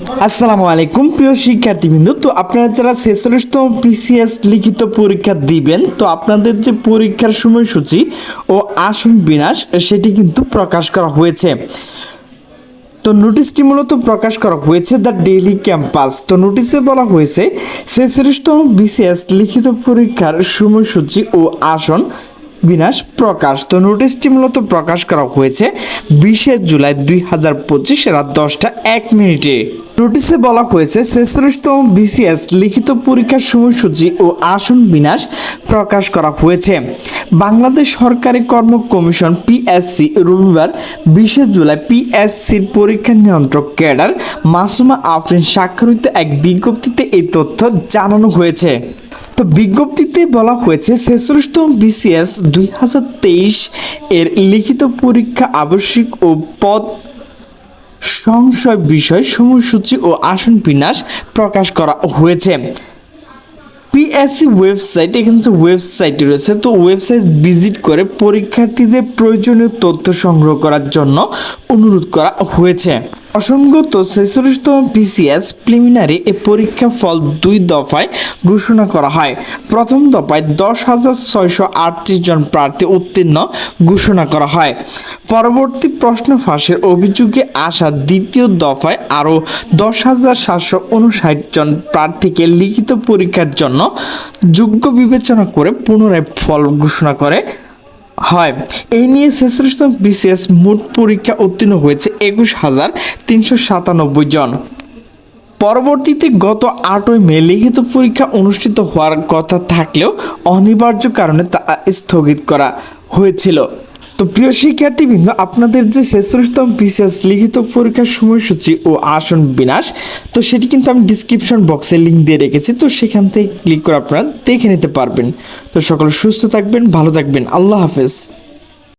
আসসালামু আলাইকুম প্রিয় শিক্ষার্থীবৃন্দ। তো আপনারা যারা 46তম বিসিএস লিখিত পরীক্ষা দিবেন, তো আপনাদের যে পরীক্ষার সময়সূচি ও আসন বিন্যাস সেটি কিন্তু প্রকাশ করা হয়েছে। তো নোটিশটি মূলত প্রকাশ করা হয়েছে দ্য ডেইলি ক্যাম্পাস। তো নোটিশে বলা হয়েছে 46তম বিসিএস লিখিত পরীক্ষার সময়সূচি ও আসন বিন্যাস প্রকাশ। তো নোটিশটি মূলত প্রকাশ করা হয়েছে 20শে জুলাই 2025 রাত 10টা 1 মিনিটে। নোটিশে বলা হয়েছে 46তম বিসিএস লিখিত পরীক্ষার সময়সূচি ও আসন বিন্যাস প্রকাশ করা হয়েছে। বাংলাদেশ সরকারি কর্ম কমিশন পিএসসি রবিবার 20শে জুলাই পিএসসির পরীক্ষা নিয়ন্ত্রক ক্যাডার মাসুমা আফরিন স্বাক্ষরিত এক বিজ্ঞপ্তিতে এই তথ্য জানানো হয়েছে। তো বিজ্ঞপ্তিতে বলা হয়েছে 46তম বিসিএস 2023 এর লিখিত পরীক্ষা আবশ্যিক ও পদ সংশয় বিষয় সময়সূচি ও আসন বিন্যাস প্রকাশ করা হয়েছে। পিএসসি ওয়েবসাইট, এখানে যে ওয়েবসাইট রয়েছে, তো ওয়েবসাইট ভিজিট করে পরীক্ষার্থীদের প্রয়োজনীয় তথ্য সংগ্রহ করার জন্য অনুরোধ করা হয়েছে। প্রসঙ্গত 46তম বিসিএস প্রিলিমিনারি এ পরীক্ষা ফল 2 দফায় ঘোষণা করা হয়। প্রথম দফায় 10,638 জন প্রার্থী উত্তীর্ণ ঘোষণা করা হয়। পরবর্তী প্রশ্ন ফাঁসের অভিযোগে আসা দ্বিতীয় দফায় আরও 10,759 জন প্রার্থীকে লিখিত পরীক্ষার জন্য যোগ্য বিবেচনা করে পুনরায় ফল ঘোষণা করে হয়। এই নিয়ে 46তম বিসিএস মোট পরীক্ষা উত্তীর্ণ হয়েছে 21,397 জন। পরবর্তীতে গত 8ই মে লিখিত পরীক্ষা অনুষ্ঠিত হওয়ার কথা থাকলেও অনিবার্য কারণে তা স্থগিত করা হয়েছিল। তো প্রিয় শিক্ষার্থীবৃন্দ, আপনাদের যে 46তম বিসিএস লিখিত পরীক্ষার সময়সূচি ও আসন বিন্যাস, তো সেটি কিন্তু আমি ডিসক্রিপশন বক্সে লিঙ্ক দিয়ে রেখেছি, তো সেখান থেকে ক্লিক করে আপনারা দেখে নিতে পারবেন। তো সকল সুস্থ থাকবেন, ভালো থাকবেন, আল্লাহ হাফেজ।